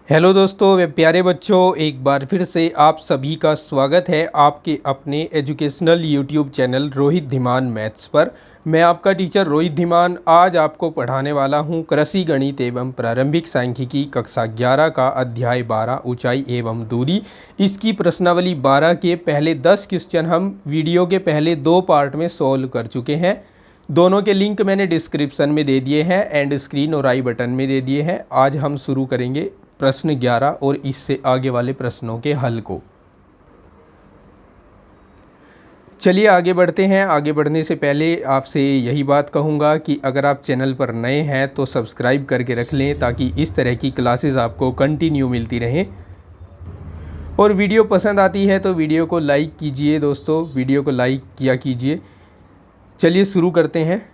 Hello दोस्तों वे प्यारे बच्चों, एक बार फिर से आप सभी का स्वागत है आपके अपने educational YouTube channel Rohit Dhiman maths पर। मैं आपका टीचर रोहित धीमान आज आपको पढ़ाने वाला हूं कृषि गणित एवं प्रारंभिक सांख्यिकी कक्षा 11 का अध्याय 12 ऊंचाई एवं दूरी। इसकी प्रश्नावली 12 के पहले 10 क्वेश्चन हम वीडियो के पहले 2 पार्ट में सॉल्व कर चुके हैं। दोनों के लिंक मैंने डिस्क्रिप्शन में दे दिए हैं एंड स्क्रीन और आई बटन में दे दिए हैं। आज हम शुरू करेंगे प्रश्न 11 और इससे आगे वाले प्रश्नों के हल को। चलिए आगे बढ़ते हैं। आगे बढ़ने से पहले आपसे यही बात कहूँगा कि अगर आप चैनल पर नए हैं तो सब्सक्राइब करके रख लें ताकि इस तरह की क्लासेस आपको कंटिन्यू मिलती रहें। और वीडियो पसंद आती है तो वीडियो को लाइक कीजिए दोस्तों, वीडियो को लाइक किया कीजिए। चलिए शुरू करते हैं।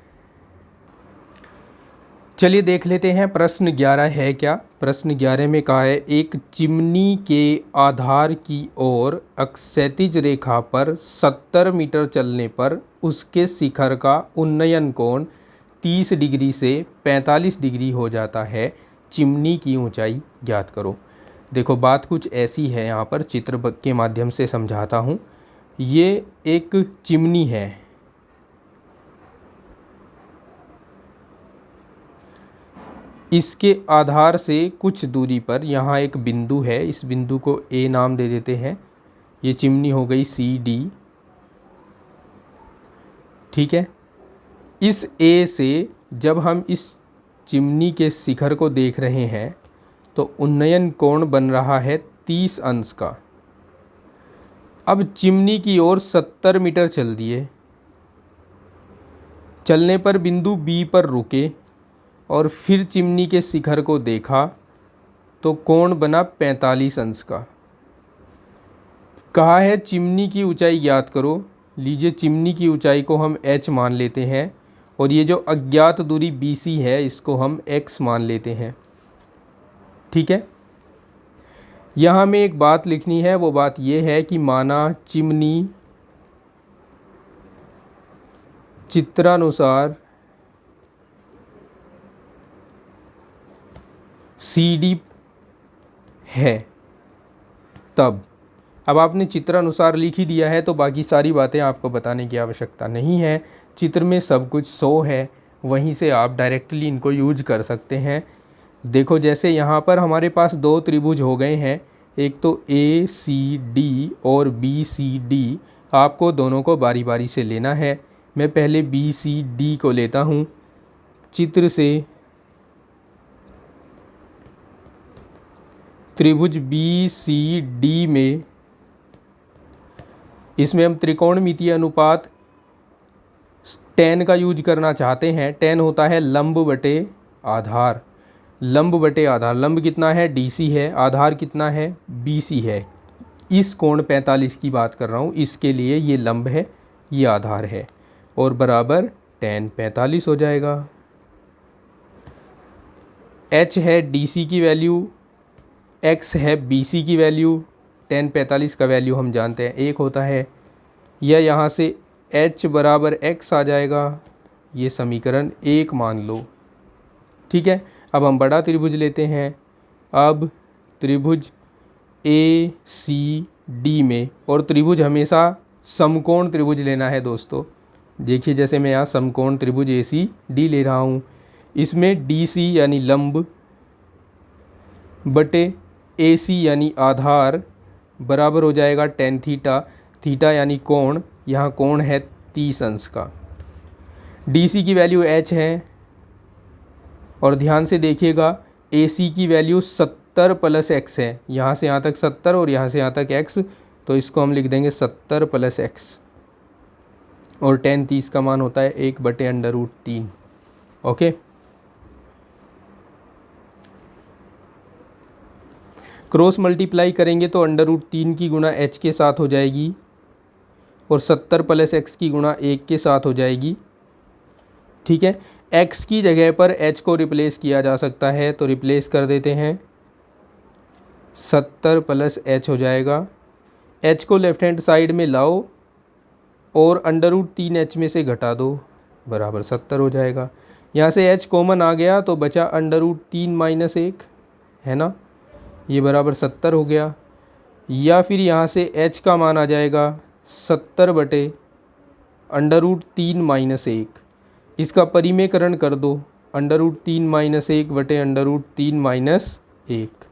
चलिए देख लेते हैं प्रश्न 11 है क्या। प्रश्न 11 में कहा है एक चिमनी के आधार की ओर क्षैतिज रेखा पर 70 मीटर चलने पर उसके शिखर का उन्नयन कोण 30 डिग्री से 45 डिग्री हो जाता है। चिमनी की ऊंचाई ज्ञात करो। देखो बात कुछ ऐसी है, यहाँ पर चित्र के माध्यम से समझाता हूँ। ये एक चिमनी है, इसके आधार से कुछ दूरी पर यहाँ एक बिंदु है, इस बिंदु को ए नाम दे देते हैं। ये चिमनी हो गई सी डी, ठीक है। इस ए से जब हम इस चिमनी के शिखर को देख रहे हैं तो उन्नयन कोण बन रहा है 30 अंश का। अब चिमनी की ओर 70 मीटर चल दिए, चलने पर बिंदु बी पर रुके और फिर चिमनी के शिखर को देखा तो कोण बना 45 अंश का। कहा है चिमनी की ऊंचाई ज्ञात करो। लीजिए चिमनी की ऊंचाई को हम h मान लेते हैं और ये जो अज्ञात दूरी BC है इसको हम x मान लेते हैं, ठीक है। यहाँ में एक बात लिखनी है, वो बात ये है कि माना चिमनी चित्रानुसार CD है, तब अब आपने चित्रानुसार लिख ही दिया है तो बाकी सारी बातें आपको बताने की आवश्यकता नहीं है। चित्र में सब कुछ शो है, वहीं से आप डायरेक्टली इनको यूज कर सकते हैं। देखो जैसे यहाँ पर हमारे पास 2 त्रिभुज हो गए हैं, एक तो ACD और BCD। आपको दोनों को बारी बारी से लेना है। मैं पहले BCD को लेता हूँ। चित्र से त्रिभुज BCD में इसमें हम त्रिकोणमितीय अनुपात tan का यूज करना चाहते हैं। tan होता है लंब बटे आधार। लंब बटे आधार, लंब कितना है DC है, आधार कितना है BC है। इस कोण 45 की बात कर रहा हूँ, इसके लिए ये लंब है, ये आधार है और बराबर tan 45 हो जाएगा। H है DC की वैल्यू, x है BC की वैल्यू। tan 45 का वैल्यू हम जानते हैं 1 होता है, या यहाँ से h बराबर x आ जाएगा। ये समीकरण 1 मान लो, ठीक है। अब हम बड़ा त्रिभुज लेते हैं। अब त्रिभुज ACD में, और त्रिभुज हमेशा समकोण त्रिभुज लेना है दोस्तों। देखिए जैसे मैं यहाँ समकोण त्रिभुज ACD ले रहा हूँ, इसमें DC यानी लंब बटे AC यानी आधार बराबर हो जाएगा tan थीटा। थीटा यानी कोण, यहाँ कोण है 30 अंश का। DC की वैल्यू h है और ध्यान से देखिएगा AC की वैल्यू 70 प्लस x है। यहाँ से यहाँ तक 70 और यहाँ से यहाँ तक x, तो इसको हम लिख देंगे 70 प्लस x। और tan 30 का मान होता है 1/√3। ओके, क्रॉस मल्टीप्लाई करेंगे तो √3 की गुणा h के साथ हो जाएगी और 70 प्लस x की गुणा 1 के साथ हो जाएगी, ठीक है। x की जगह पर h को रिप्लेस किया जा सकता है तो रिप्लेस कर देते हैं, 70 प्लस h हो जाएगा। h को लेफ्ट हैंड साइड में लाओ और √3h में से घटा दो, बराबर 70 हो जाएगा। यहाँ से h कॉमन आ गया तो बचा √3 - 1, है ना। ये बराबर 70 हो गया। या फिर यहाँ से h का मान आ जाएगा 70/√3 - 1। इसका परिमेयकरण कर दो, √3 - 1 बटे √3 - 1।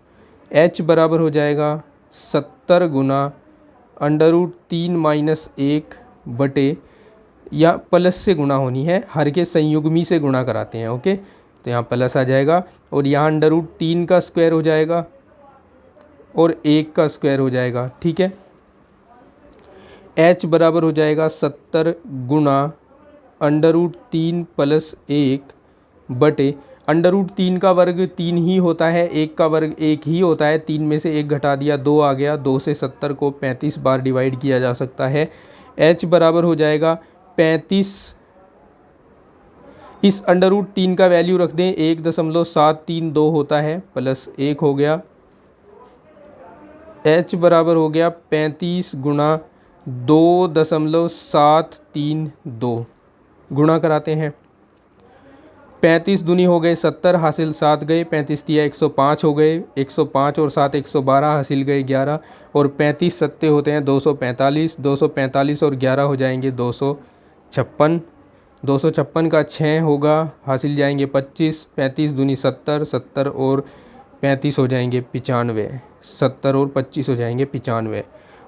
h बराबर हो जाएगा 70 गुना √3 - 1 बटे, या प्लस से गुणा होनी है, हर के संयुग्मी से गुणा कराते हैं। ओके, तो यहाँ प्लस आ जाएगा और यहाँ √3 का स्क्वायर हो जाएगा और 1 का स्क्वायर हो जाएगा। ठीक है, h बराबर हो जाएगा 70 गुना √3 + 1 बटे √3 का वर्ग 3 ही होता है, 1 का वर्ग 1 ही होता है। 3 में से 1 घटा दिया, 2 आ गया। 2 से 70 को 35 बार डिवाइड किया जा सकता है। h बराबर हो जाएगा 35। इस √3 का वैल्यू रख दें, 1.732 होता है, प्लस 1 हो गया। h बराबर हो गया 35 गुणा 2.732, गुणा कराते हैं। 35 दूनी हो गए 70, हासिल 7 गए, 35 तिया 105 हो गए, 105 और 7 112, हासिल गए 11, और 35 सत्ते होते हैं 245, 245 और 11 हो जाएंगे 256, 256 का 6 होगा, हासिल जाएंगे 25, 35 दूनी 70, 70 और 35 हो जाएंगे 95, 70 और 25 हो जाएंगे 95,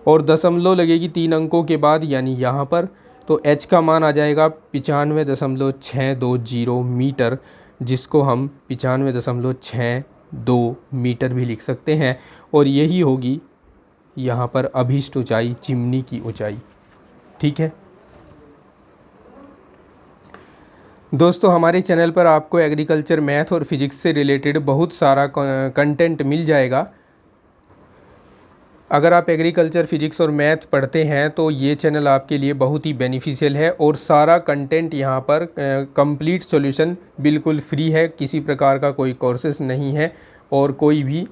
और दशमलव लगेगी 3 अंकों के बाद, यानी यहाँ पर। तो h का मान आ जाएगा 95.620 मीटर, जिसको हम 95.62 मीटर भी लिख सकते हैं। और यही होगी यहाँ पर अभीष्ट ऊंचाई, चिमनी की ऊंचाई। ठीक है दोस्तों, हमारे चैनल पर आपको एग्रीकल्चर, मैथ और फिजिक्स से रिलेटेड बहुत सारा कंटेंट मिल जाएगा। अगर आप एग्रीकल्चर, फिजिक्स और मैथ पढ़ते हैं तो ये चैनल आपके लिए बहुत ही बेनिफिशियल है, और सारा कंटेंट यहाँ पर कंप्लीट सॉल्यूशन बिल्कुल फ्री है। किसी प्रकार का कोई कोर्सेस नहीं है और कोई भी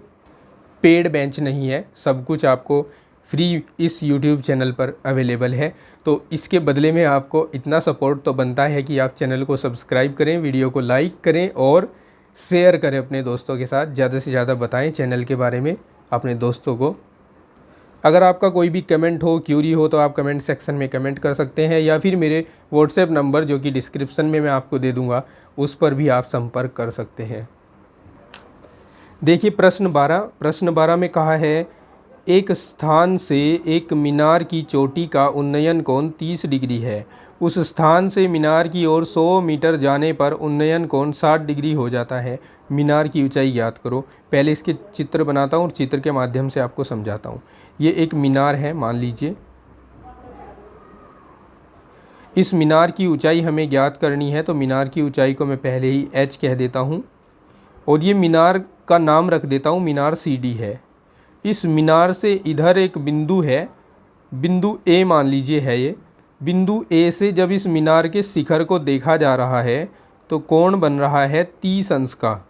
पेड बेंच नहीं है, सब कुछ आपको फ्री इस यूट्यूब चैनल पर अवेलेबल है। तो इसके बदले में आपको इतना सपोर्ट तो बनता है कि आप चैनल को सब्सक्राइब करें, वीडियो को लाइक करें और शेयर करें अपने दोस्तों के साथ। ज़्यादा से ज़्यादा बताएं चैनल के बारे में अपने दोस्तों को। अगर आपका कोई भी कमेंट हो, क्यूरी हो, तो आप कमेंट सेक्शन में कमेंट कर सकते हैं, या फिर मेरे व्हाट्सएप नंबर जो कि डिस्क्रिप्शन में मैं आपको दे दूंगा, उस पर भी आप संपर्क कर सकते हैं। देखिए प्रश्न 12 में कहा है, एक स्थान से एक मीनार की चोटी का उन्नयन कोण 30 डिग्री है। उस स्थान से मीनार की ओर 100 मीटर जाने पर उन्नयन कोण 60 डिग्री हो जाता है। मीनार की ऊंचाई ज्ञात करो। पहले इसके चित्र बनाता हूँ और चित्र के माध्यम से आपको समझाता हूँ। ये एक मीनार है, मान लीजिए। इस मीनार की ऊंचाई हमें ज्ञात करनी है, तो मीनार की ऊंचाई को मैं पहले ही h कह देता हूँ, और ये मीनार का नाम रख देता हूँ, मीनार CD है। इस मीनार से इधर एक बिंदु है, बिंदु A मान लीजिए है ये। बिंदु A से जब इस मीनार के शिखर को देखा जा रहा है तो कोण बन रहा है 30 अंश का।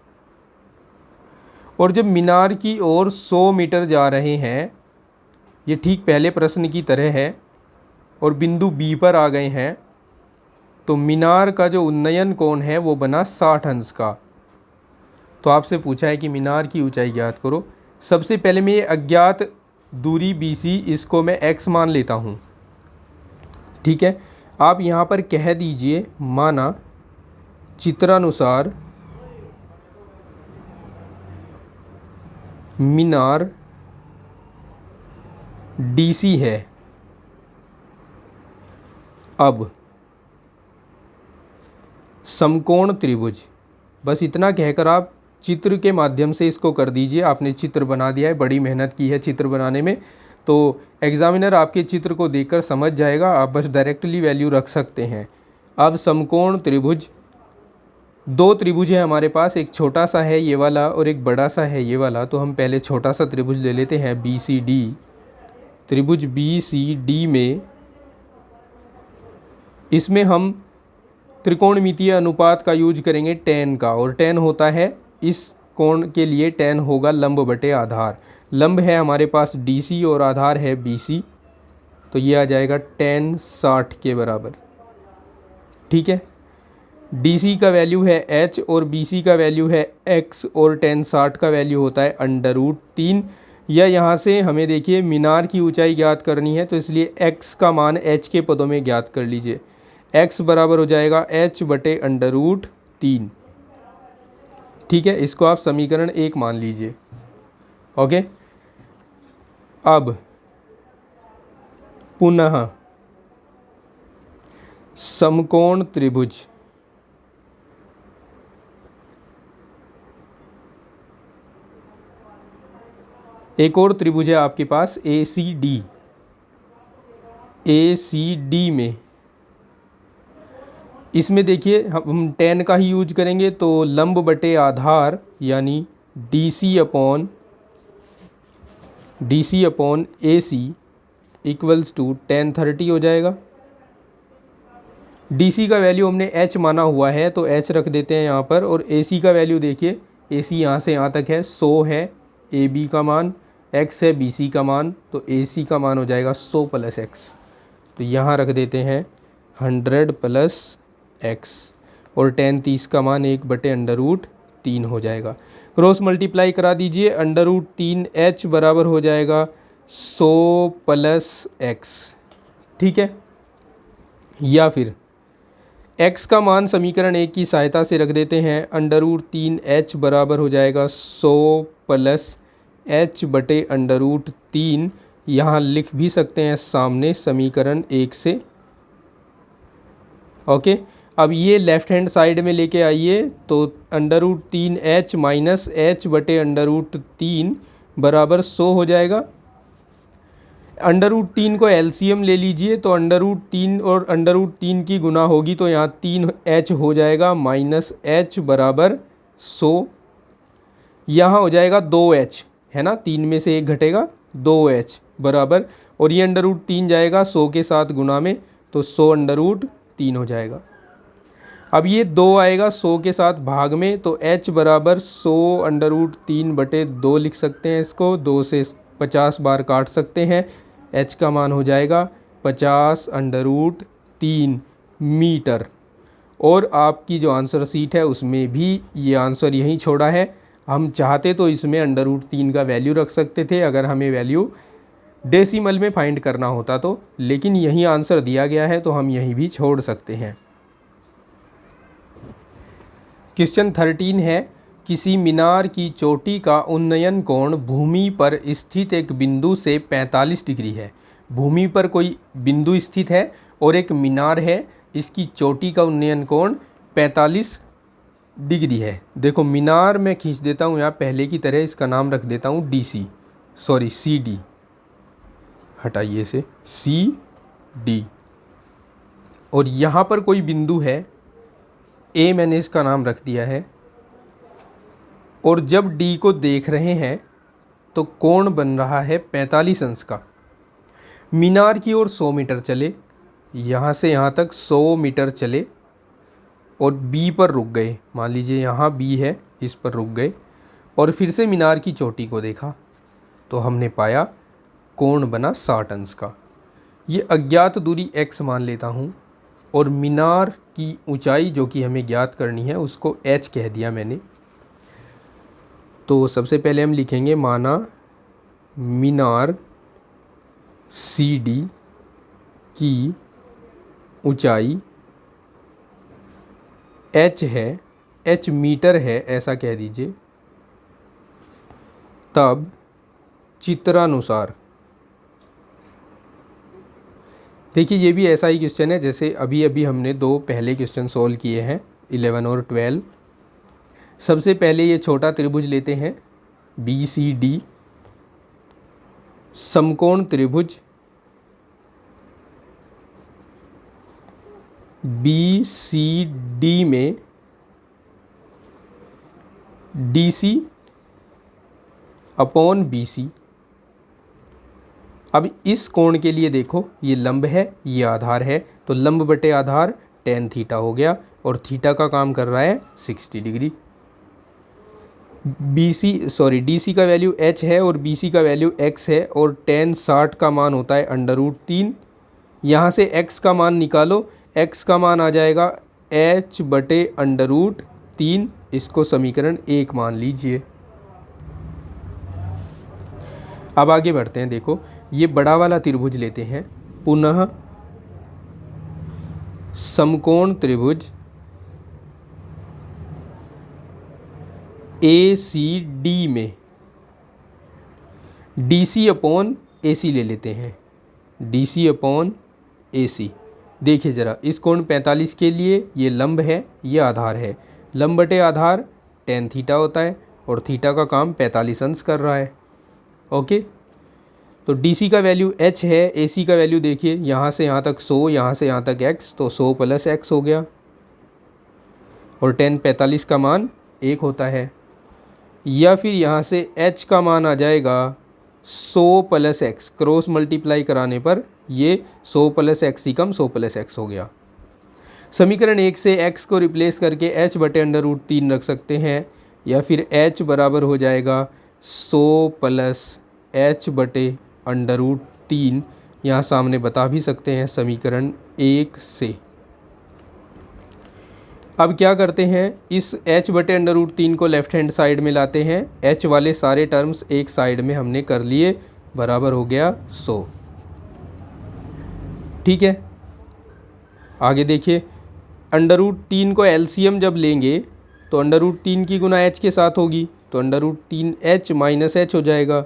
और जब मीनार की ओर 100 मीटर जा रहे हैं, ये ठीक पहले प्रश्न की तरह है, और बिंदु B पर आ गए हैं, तो मीनार का जो उन्नयन कोण है वो बना 60 अंश का। तो आपसे पूछा है कि मीनार की ऊंचाई ज्ञात करो। सबसे पहले मैं ये अज्ञात दूरी BC, इसको मैं x मान लेता हूँ। ठीक है, आप यहाँ पर कह दीजिए, माना चित्रानुसार मीनार DC है। अब समकोण त्रिभुज, बस इतना कहकर आप चित्र के माध्यम से इसको कर दीजिए। आपने चित्र बना दिया है, बड़ी मेहनत की है चित्र बनाने में, तो एग्जामिनर आपके चित्र को देखकर समझ जाएगा, आप बस डायरेक्टली वैल्यू रख सकते हैं। अब समकोण त्रिभुज, दो त्रिभुज है हमारे पास, एक छोटा सा है ये वाला और एक बड़ा सा है ये वाला। तो हम पहले छोटा सा त्रिभुज ले लेते हैं BCD। त्रिभुज BCD में, इसमें हम त्रिकोणमितीय अनुपात का यूज करेंगे tan का, और tan होता है, इस कोण के लिए tan होगा लंब बटे आधार। लंब है हमारे पास DC और आधार है BC, तो ये आ जाएगा tan 60 के बराबर। ठीक है, DC का वैल्यू है h और BC का वैल्यू है x और tan 60 का वैल्यू होता है √3। या यहाँ से हमें देखिए मीनार की ऊंचाई ज्ञात करनी है, तो इसलिए x का मान h के पदों में ज्ञात कर लीजिए। x बराबर हो जाएगा h/√3। ठीक है, इसको आप समीकरण 1 मान लीजिए। ओके, अब पुनः समकोण त्रिभुज एक और त्रिभुज है आपके पास ACD। ACD में इसमें देखिए हम tan का ही यूज करेंगे, तो लंब बटे आधार यानी DC upon AC equals to tan 30 हो जाएगा। DC का वैल्यू हमने h माना हुआ है तो h रख देते हैं यहाँ पर, और AC का वैल्यू देखिए AC यहाँ से यहाँ तक है 100 है AB का मान, x है BC का मान, तो AC का मान हो जाएगा 100 + x। तो यहाँ रख देते हैं 100 + x, और tan 30 का मान 1/√3 हो जाएगा। क्रॉस मल्टीप्लाई करा दीजिए, √3h बराबर हो जाएगा 100 + x। ठीक है, या फिर x का मान समीकरण 1 की सहायता से रख देते हैं, √3h बराबर हो जाएगा 100 + h/√3। यहाँ लिख भी सकते हैं सामने समीकरण 1 से। ओके, अब ये लेफ़्ट हैंड साइड में लेके आइए, तो √3h - h/√3 बराबर 100 हो जाएगा। √3 को एलसीएम ले लीजिए, तो √3 और √3 की गुना होगी, तो यहाँ 3h हो जाएगा -h बराबर 100। यहाँ हो जाएगा 2h, है ना, 3 में से 1 घटेगा, 2h बराबर, और ये √3 जाएगा 100 के साथ गुना में, तो 100 √3 हो जाएगा। अब ये 2 आएगा 100 के साथ भाग में, तो h बराबर 100 √3/2 लिख सकते हैं इसको, 2 से 50 बार काट सकते हैं, h का मान हो जाएगा 50 √3 मीटर। और आपकी जो आंसर शीट है उसमें भी ये आंसर यहीं छोड़ा है। हम चाहते तो इसमें √3 का वैल्यू रख सकते थे अगर हमें वैल्यू डेसिमल में फाइंड करना होता तो, लेकिन यहीं आंसर दिया गया है तो हम यहीं भी छोड़ सकते हैं। क्वेश्चन 13 है, किसी मीनार की चोटी का उन्नयन कोण भूमि पर स्थित एक बिंदु से 45 डिग्री है। भूमि पर कोई बिंदु स्थित है और एक मीनार है, इसकी चोटी का उन्नयन कोण 45 डिग्री है। देखो मीनार मैं खींच देता हूँ यहाँ पहले की तरह, इसका नाम रख देता हूँ CD, हटाइए से CD। और यहाँ पर कोई बिंदु है A, मैंने इसका नाम रख दिया है, और जब D को देख रहे हैं तो कोण बन रहा है 45 अंश का। मीनार की ओर 100 मीटर चले, यहाँ से यहाँ तक 100 मीटर चले और B पर रुक गए, मान लीजिए यहाँ B है, इस पर रुक गए, और फिर से मीनार की चोटी को देखा तो हमने पाया कोण बना 60 अंश का। ये अज्ञात दूरी x मान लेता हूँ, और मीनार की ऊंचाई जो कि हमें ज्ञात करनी है उसको h कह दिया मैंने। तो सबसे पहले हम लिखेंगे, माना मीनार CD की ऊंचाई h है, h मीटर है ऐसा कह दीजिए, तब चित्रानुसार, देखिए ये भी ऐसा ही क्वेश्चन है जैसे अभी अभी हमने 2 पहले क्वेश्चन सॉल्व किए हैं 11 और 12। सबसे पहले ये छोटा त्रिभुज लेते हैं BCD, समकोण त्रिभुज BCD में DC अपॉन BC। अब इस कोण के लिए देखो, ये लंब है, ये आधार है, तो लंब बटे आधार tan थीटा हो गया, और थीटा का काम कर रहा है 60 डिग्री। DC का वैल्यू h है और BC का वैल्यू x है, और tan 60 का मान होता है √3। यहाँ से x का मान निकालो, x का मान आ जाएगा h/√3, इसको समीकरण 1 मान लीजिए। अब आगे बढ़ते हैं। देखो ये बड़ा वाला त्रिभुज लेते हैं, पुनः समकोण त्रिभुज ACD में DC/AC ले लेते हैं, DC/AC। देखिए ज़रा इस कोण 45 के लिए ये लंब है, ये आधार है, लंब बटे आधार tan थीटा होता है और थीटा का काम 45 अंश कर रहा है। ओके, तो DC का वैल्यू h है, AC का वैल्यू देखिए यहाँ से यहाँ तक 100, यहाँ से यहाँ तक x, तो 100 + x हो गया और tan 45 का मान 1 होता है। या फिर यहाँ से h का मान आ जाएगा 100 + x, क्रॉस मल्टीप्लाई कराने पर ये 100 + x ही कम 100 + x हो गया। समीकरण 1 से x को रिप्लेस करके h/√3 रख सकते हैं, या फिर h बराबर हो जाएगा 100 + h/√3, यहाँ सामने बता भी सकते हैं समीकरण 1 से। अब क्या करते हैं, इस h/√3 को लेफ्ट हैंड साइड में लाते हैं, h वाले सारे टर्म्स एक साइड में हमने कर लिए, बराबर हो गया 100। ठीक है, आगे देखिए √3 को LCM जब लेंगे तो √3 की गुना h के साथ होगी, तो √3h - h हो जाएगा,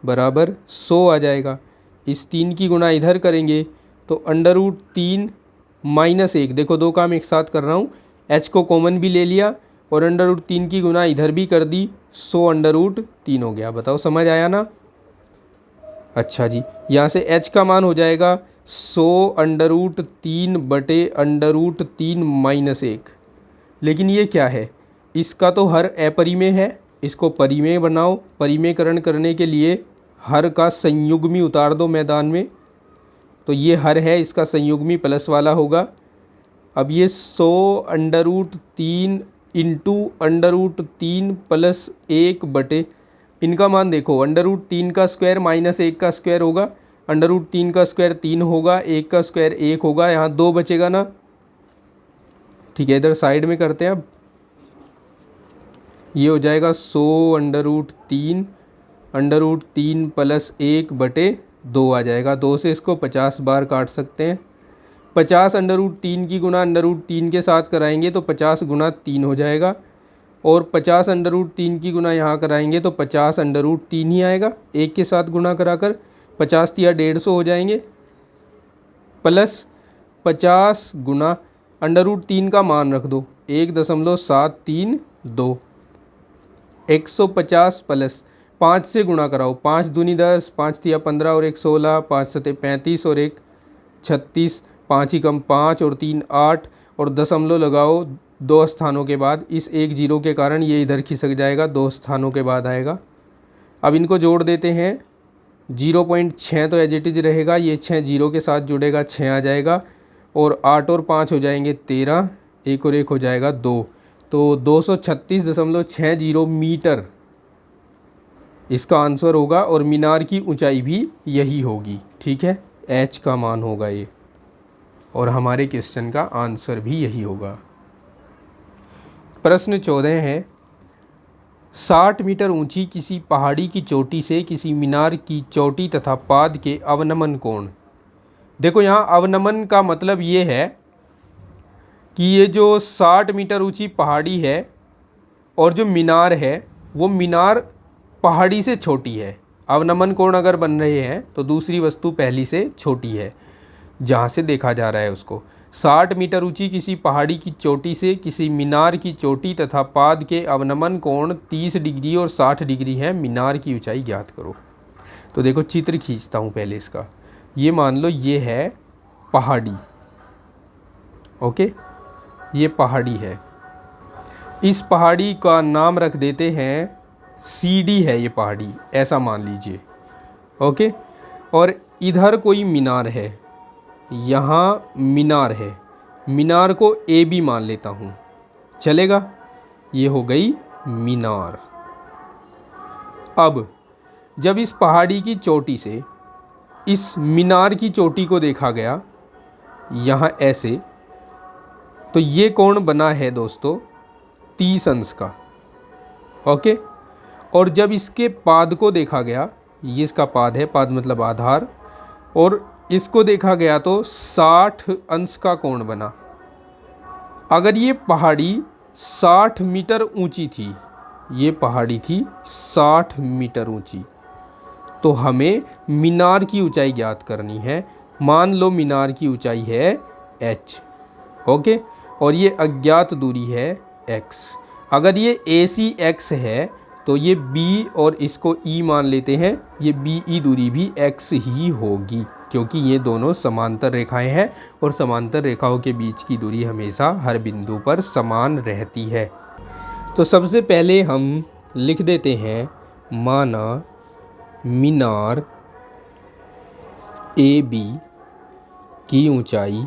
बराबर 100 आ जाएगा। इस 3 की गुना इधर करेंगे तो √3 - 1, देखो दो काम एक साथ कर रहा हूँ, h को कॉमन भी ले लिया और √3 की गुना इधर भी कर दी, 100 √3 हो गया। बताओ समझ आया ना? अच्छा जी, यहाँ से h का मान हो जाएगा 100 √3 बटे √3 - 1। लेकिन ये क्या है, इसका तो हर अपरिमेय है, इसको परिमेय बनाओ। परिमेयकरण करने के लिए हर का संयुग्मी उतार दो मैदान में, तो ये हर है, इसका संयुग्मी प्लस वाला होगा। अब ये 100 √3 इंटू √3 + 1 बटे, इनका मान देखो, √3 का स्क्वायर - 1 का स्क्वायर होगा, √3 का स्क्वायर 3 होगा, 1 का स्क्वायर 1 होगा, यहाँ 2 बचेगा ना। ठीक है, इधर साइड में करते हैं। अब ये हो जाएगा 100 √3 + 1 बटे 2 आ जाएगा। 2 से इसको 50 बार काट सकते हैं। 50 √3 की गुना √3 के साथ कराएंगे तो 50 × 3 हो जाएगा, और 50 √3 की गुना यहाँ कराएंगे तो 50 √3 ही आएगा। एक के साथ गुना कराकर 50 × 150 हो जाएंगे, प्लस 50 गुना √3 का मान रख दो 1.732, 150 प्लस 5 से गुणा कराओ, 5 दूनी 10, 5 तिया 15 और 1 16, 5 सते 35 और 1 36, 5 ही कम 5 और 3 8, और दशमलव लगाओ 2 स्थानों के बाद। इस 1 0 के कारण ये इधर खिसक जाएगा, 2 स्थानों के बाद आएगा। अब इनको जोड़ देते हैं, 0.6 तो एज इट इज रहेगा, ये 6 0 के साथ जुड़ेगा, 6 आ जाएगा, और 8 और 5 हो जाएंगे 13, 1 और 1 हो जाएगा 2, तो 236.60 मीटर इसका आंसर होगा, और मीनार की ऊंचाई भी यही होगी। ठीक है, h का मान होगा ये, और हमारे क्वेश्चन का आंसर भी यही होगा। प्रश्न 14 है, 60 मीटर ऊंची किसी पहाड़ी की चोटी से किसी मीनार की चोटी तथा पाद के अवनमन कोण। देखो यहाँ अवनमन का मतलब ये है कि ये जो 60 मीटर ऊंची पहाड़ी है और जो मीनार है वो मीनार पहाड़ी से छोटी है। अवनमन कोण अगर बन रहे हैं तो दूसरी वस्तु पहली से छोटी है जहाँ से देखा जा रहा है उसको। 60 मीटर ऊंची किसी पहाड़ी की चोटी से किसी मीनार की चोटी तथा पाद के अवनमन कोण 30 डिग्री और 60 डिग्री है, मीनार की ऊंचाई ज्ञात करो। तो देखो चित्र खींचता हूँ पहले इसका। ये मान लो ये है पहाड़ी, ओके, ये पहाड़ी है। इस पहाड़ी का नाम रख देते हैं CD है, ये पहाड़ी ऐसा मान लीजिए, ओके। और इधर कोई मीनार है, यहाँ मीनार है, मीनार को AB मान लेता हूँ, चलेगा। ये हो गई मीनार। अब जब इस पहाड़ी की चोटी से इस मीनार की चोटी को देखा गया यहाँ ऐसे, तो ये कोण बना है दोस्तों 30 अंश का। ओके, और जब इसके पाद को देखा गया, ये इसका पाद है, पाद मतलब आधार, और इसको देखा गया तो 60 अंश का कोण बना। अगर ये पहाड़ी 60 मीटर ऊंची थी, ये पहाड़ी थी 60 मीटर ऊंची, तो हमें मीनार की ऊंचाई ज्ञात करनी है। मान लो मीनार की ऊंचाई है h, ओके, और ये अज्ञात दूरी है x। अगर ये AC x है तो ये B और इसको E मान लेते हैं, ये BE दूरी भी x ही होगी, क्योंकि ये दोनों समांतर रेखाएं हैं और समांतर रेखाओं के बीच की दूरी हमेशा हर बिंदु पर समान रहती है। तो सबसे पहले हम लिख देते हैं, माना मीनार AB की ऊंचाई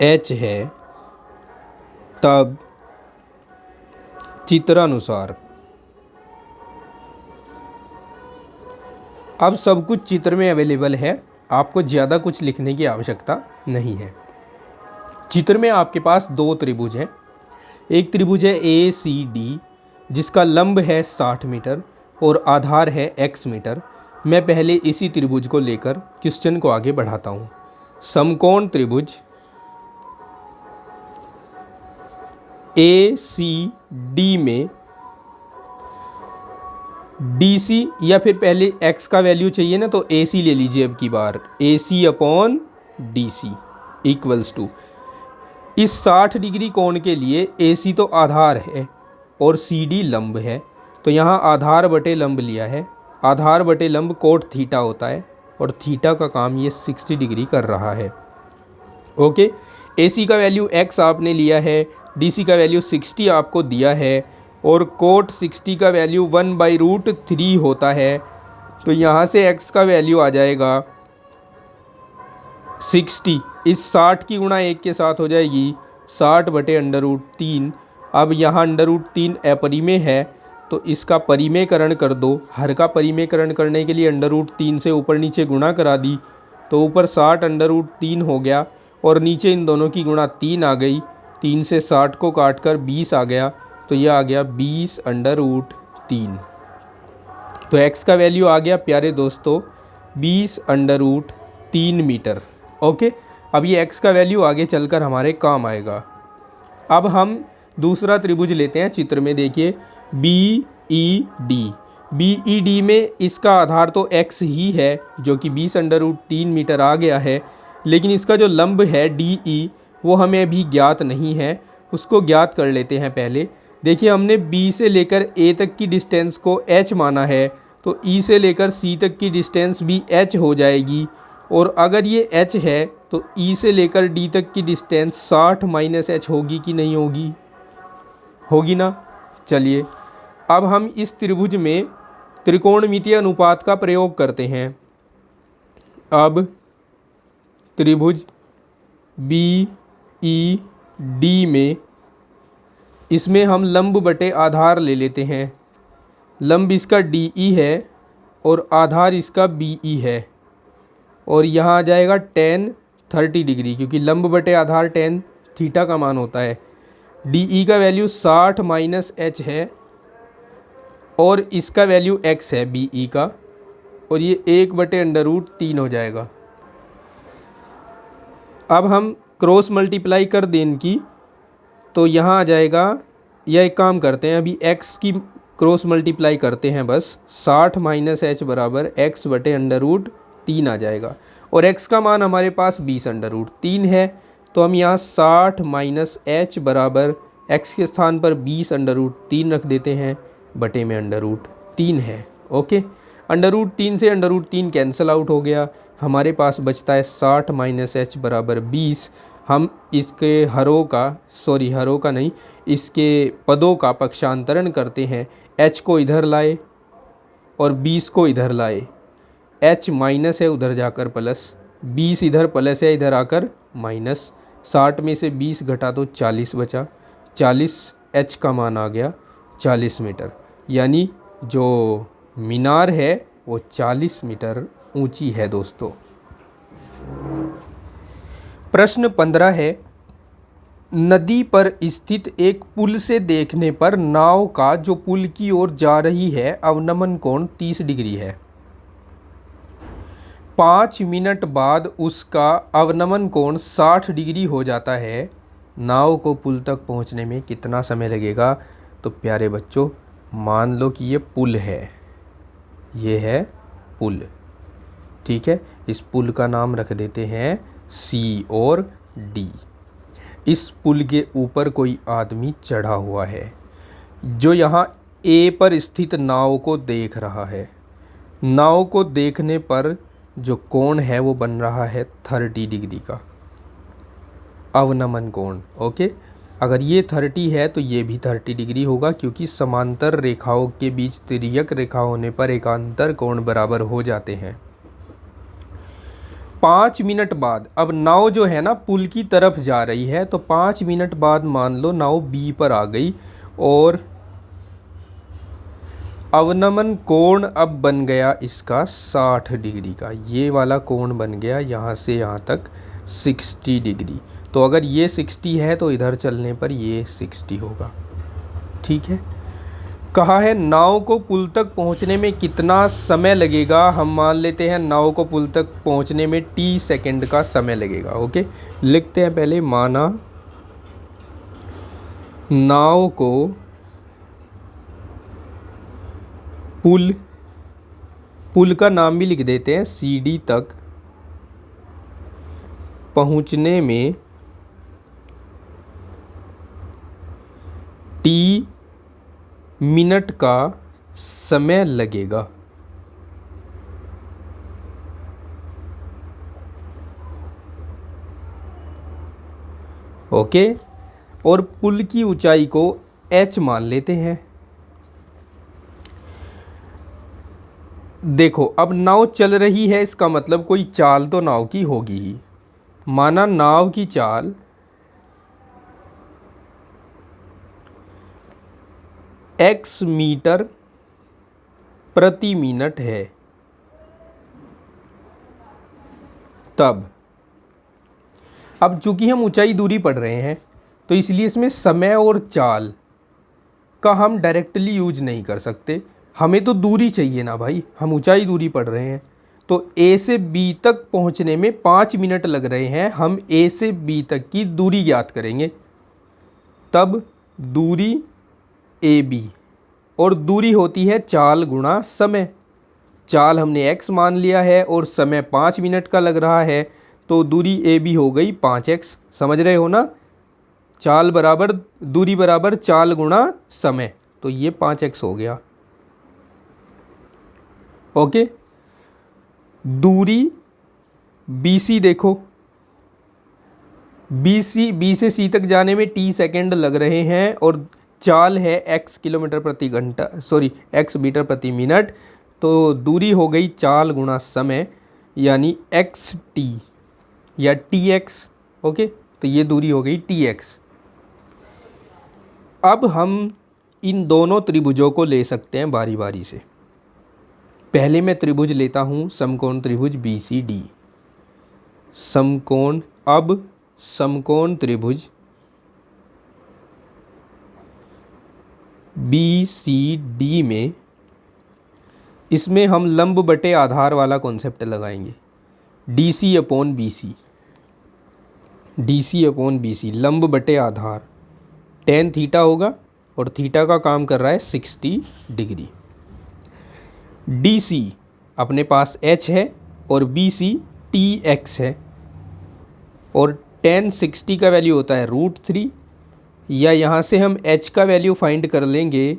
h है, तब चित्रानुसार, अब सब कुछ चित्र में अवेलेबल है, आपको ज़्यादा कुछ लिखने की आवश्यकता नहीं है। चित्र में आपके पास दो त्रिभुज हैं। एक त्रिभुज है ACD जिसका लंब है 60 मीटर और आधार है x मीटर। मैं पहले इसी त्रिभुज को लेकर क्वेश्चन को आगे बढ़ाता हूँ। समकोण त्रिभुज ACD में DC, या फिर पहले x का वैल्यू चाहिए ना, तो AC ले लीजिए अब की बार, AC upon DC equals to, इस 60 डिग्री कोण के लिए AC तो आधार है और CD लंब है, तो यहाँ आधार बटे लंब लिया है। आधार बटे लंब कोट थीटा होता है और थीटा का काम ये 60 डिग्री कर रहा है। ओके, AC का वैल्यू x आपने लिया है, DC का वैल्यू 60 आपको दिया है, और कोट 60 का वैल्यू 1/√3 होता है। तो यहाँ से x का वैल्यू आ जाएगा 60, इस 60 की गुणा 1 के साथ हो जाएगी 60 बटे √3। अब यहाँ √3 अपरिमेय है, तो इसका परिमेयकरण कर दो। हर का परिमेयकरण करने के लिए √3 से ऊपर नीचे गुणा करा दी, तो ऊपर 60 √3 हो गया और नीचे इन दोनों की गुणा 3 आ गई। 3 से 60 को काट कर 20 आ गया, तो यह आ गया 20√3। तो x का वैल्यू आ गया प्यारे दोस्तों 20√3 मीटर। ओके, अब ये x का वैल्यू आगे चलकर हमारे काम आएगा। अब हम दूसरा त्रिभुज लेते हैं। चित्र में देखिए BED, BED में इसका आधार तो x ही है जो कि 20√3 मीटर आ गया है, लेकिन इसका जो लंब है DE वो हमें अभी ज्ञात नहीं है, उसको ज्ञात कर लेते हैं पहले। देखिए, हमने B से लेकर A तक की डिस्टेंस को h माना है, तो E से लेकर C तक की डिस्टेंस भी h हो जाएगी, और अगर ये h है तो E से लेकर D तक की डिस्टेंस 60 - h होगी कि नहीं होगी? होगी ना। चलिए, अब हम इस त्रिभुज में त्रिकोणमितीय अनुपात का प्रयोग करते हैं। अब त्रिभुज BED में, इसमें हम लंब बटे आधार ले लेते हैं। लंब इसका DE है और आधार इसका BE है, और यहाँ आ जाएगा tan 30 डिग्री, क्योंकि लंब बटे आधार tan थीटा का मान होता है। DE का वैल्यू 60 - h है और इसका वैल्यू x है BE का, और ये 1/√3 हो जाएगा। अब हम क्रॉस मल्टीप्लाई कर दें इनकी, तो यहाँ आ जाएगा, या एक काम करते हैं, अभी x की क्रॉस मल्टीप्लाई करते हैं बस। 60 - h बराबर x/√3 आ जाएगा, और x का मान हमारे पास 20√3 है, तो हम यहाँ 60 - h बराबर x के स्थान पर 20√3 रख देते हैं, बटे में √3 है। ओके, √3 से √3 कैंसिल आउट हो गया, हमारे पास बचता है 60 - h बराबर 20। हम इसके हरों का नहीं, इसके पदों का पक्षांतरण करते हैं। h को इधर लाए और 20 को इधर लाए, h माइनस है उधर जाकर प्लस, 20 इधर प्लस है इधर आकर माइनस। 60 में से 20 घटा तो 40 बचा, 40 h का मान आ गया 40 मीटर, यानी जो मीनार है वो 40 मीटर ऊंची है दोस्तों। प्रश्न 15 है, नदी पर स्थित एक पुल से देखने पर नाव का जो पुल की ओर जा रही है अवनमन कोण 30 डिग्री है। 5 मिनट बाद उसका अवनमन कोण 60 डिग्री हो जाता है। नाव को पुल तक पहुंचने में कितना समय लगेगा? तो प्यारे बच्चों, मान लो कि ये पुल है, ये है पुल, ठीक है। इस पुल का नाम रख देते हैं सी और डी। इस पुल के ऊपर कोई आदमी चढ़ा हुआ है जो यहाँ ए पर स्थित नाव को देख रहा है। नाव को देखने पर जो कोण है वो बन रहा है 30 डिग्री का अवनमन कोण। ओके, अगर ये 30 है तो ये भी 30 डिग्री होगा, क्योंकि समांतर रेखाओं के बीच तिर्यक रेखा होने पर एकांतर कोण बराबर हो जाते हैं। 5 मिनट बाद, अब नाव जो है ना पुल की तरफ जा रही है, तो 5 मिनट बाद मान लो नाव बी पर आ गई और अवनमन कोण अब बन गया इसका 60 डिग्री का। ये वाला कोण बन गया यहाँ से यहाँ तक 60 डिग्री। तो अगर ये 60 है तो इधर चलने पर ये 60 होगा, ठीक है। कहा है नाव को पुल तक पहुंचने में कितना समय लगेगा। हम मान लेते हैं नाव को पुल तक पहुंचने में t सेकंड का समय लगेगा। ओके, लिखते हैं पहले, माना नाव को पुल का नाम भी लिख देते हैं, CD तक पहुंचने में t मिनट का समय लगेगा। ओके, और पुल की ऊंचाई को h मान लेते हैं। देखो, अब नाव चल रही है, इसका मतलब कोई चाल तो नाव की होगी ही। माना नाव की चाल x मीटर प्रति मिनट है, तब अब चूंकि हम ऊंचाई दूरी पढ़ रहे हैं तो इसलिए इसमें समय और चाल का हम डायरेक्टली यूज नहीं कर सकते। हमें तो दूरी चाहिए ना भाई, हम ऊंचाई दूरी पढ़ रहे हैं। तो A से B तक पहुंचने में 5 मिनट लग रहे हैं, हम A से B तक की दूरी ज्ञात करेंगे। तब दूरी AB, और दूरी होती है चाल गुणा समय। चाल हमने x मान लिया है और समय 5 मिनट का लग रहा है, तो दूरी AB हो गई 5x। समझ रहे हो ना, चाल बराबर दूरी बराबर चाल गुणा समय, तो ये 5x हो गया। ओके, दूरी BC देखो, B से C तक जाने में t सेकंड लग रहे हैं और चाल है x किलोमीटर प्रति घंटा, सॉरी x मीटर प्रति मिनट। तो दूरी हो गई चाल गुणा समय, यानी xt या tx। ओके, तो ये दूरी हो गई tx। अब हम इन दोनों त्रिभुजों को ले सकते हैं बारी बारी से। पहले मैं त्रिभुज लेता हूँ समकोण त्रिभुज BCD। समकोण त्रिभुज BCD में, इसमें हम लंब बटे आधार वाला कॉन्सेप्ट लगाएंगे। DC अपॉन BC, लंब बटे आधार, tan थीटा होगा और थीटा का काम कर रहा है 60 डिग्री। DC अपने पास h है और BC tx है, और tan 60 का वैल्यू होता है √3, या यहाँ से हम h का वैल्यू फाइंड कर लेंगे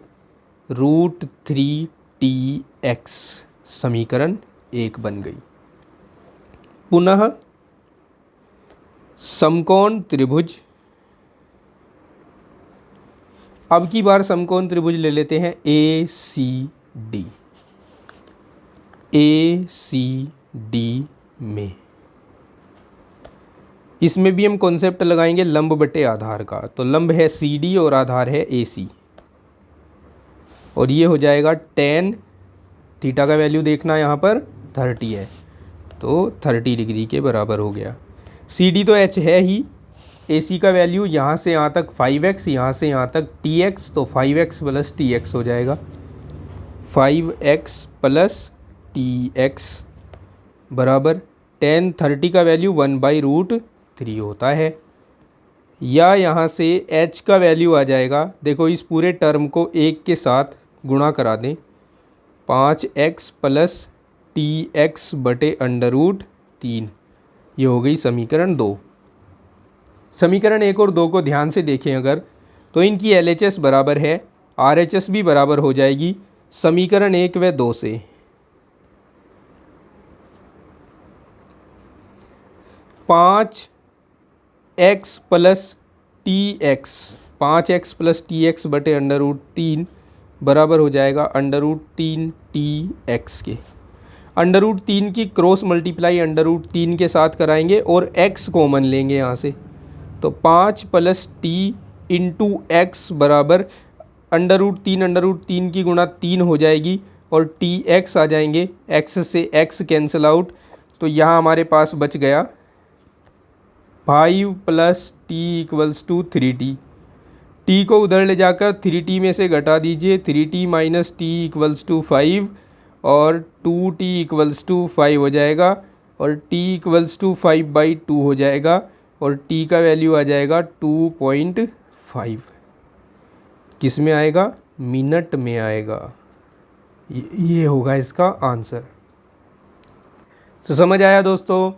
√3tx। समीकरण 1 बन गई। पुनः समकोण त्रिभुज, अब की बार समकोण त्रिभुज ले लेते हैं ACD में। इसमें भी हम कॉन्सेप्ट लगाएंगे लंब बटे आधार का। तो लंब है CD और आधार है AC, और ये हो जाएगा tan थीटा का वैल्यू देखना यहाँ पर 30 है, तो 30 डिग्री के बराबर हो गया। CD तो h है ही, AC का वैल्यू यहाँ से यहाँ तक 5x, यहाँ से यहाँ तक tx, तो 5x प्लस tx हो जाएगा। 5x प्लस tx बराबर tan 30 का वैल्यू 1/√3 होता है। या यहाँ से h का वैल्यू आ जाएगा, देखो इस पूरे टर्म को 1 के साथ गुणा करा दें, 5x प्लस tx बटे √3, ये हो गई समीकरण 2। समीकरण 1 और 2 को ध्यान से देखें अगर, तो इनकी LHS बराबर है, RHS भी बराबर हो जाएगी समीकरण 1 व 2 से। 5x प्लस tx बटे √3 बराबर हो जाएगा √3 tx के। √3 की क्रॉस मल्टीप्लाई √3 के साथ कराएंगे और x कॉमन लेंगे यहाँ से, तो 5 प्लस t इंटू एक्स बराबर √3 की गुणा 3 हो जाएगी और tx आ जाएंगे, x से x कैंसिल आउट, तो यहाँ हमारे पास बच गया 5 plus t equals to 3t। t को उधर ले जाकर 3t में से घटा दीजिए, 3t minus t equals to 5 और 2t इक्वल्स टू 5 हो जाएगा और t इक्वल्स टू 5/2 हो जाएगा और t का वैल्यू आ जाएगा 2.5। किस में आएगा? मिनट में आएगा। ये होगा इसका आंसर। तो समझ आया दोस्तों?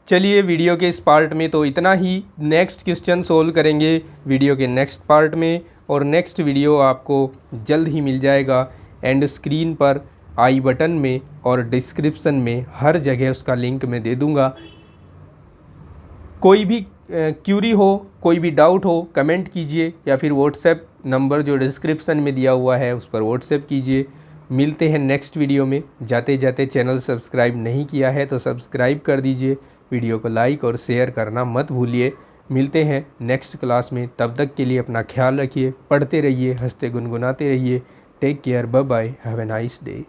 चलिए वीडियो के इस पार्ट में तो इतना ही। नेक्स्ट क्वेश्चन सोल्व करेंगे वीडियो के नेक्स्ट पार्ट में, और नेक्स्ट वीडियो आपको जल्द ही मिल जाएगा। एंड स्क्रीन पर आई बटन में और डिस्क्रिप्शन में हर जगह उसका लिंक मैं दे दूंगा। कोई भी क्यूरी हो, कोई भी डाउट हो, कमेंट कीजिए या फिर व्हाट्सएप नंबर जो डिस्क्रिप्शन में दिया हुआ है उस पर व्हाट्सएप कीजिए। मिलते हैं नेक्स्ट वीडियो में। जाते जाते चैनल सब्सक्राइब नहीं किया है तो सब्सक्राइब कर दीजिए, वीडियो को लाइक और शेयर करना मत भूलिए। मिलते हैं नेक्स्ट क्लास में, तब तक के लिए अपना ख्याल रखिए, पढ़ते रहिए, हंसते गुनगुनाते रहिए। Take care, bye bye, have a nice day.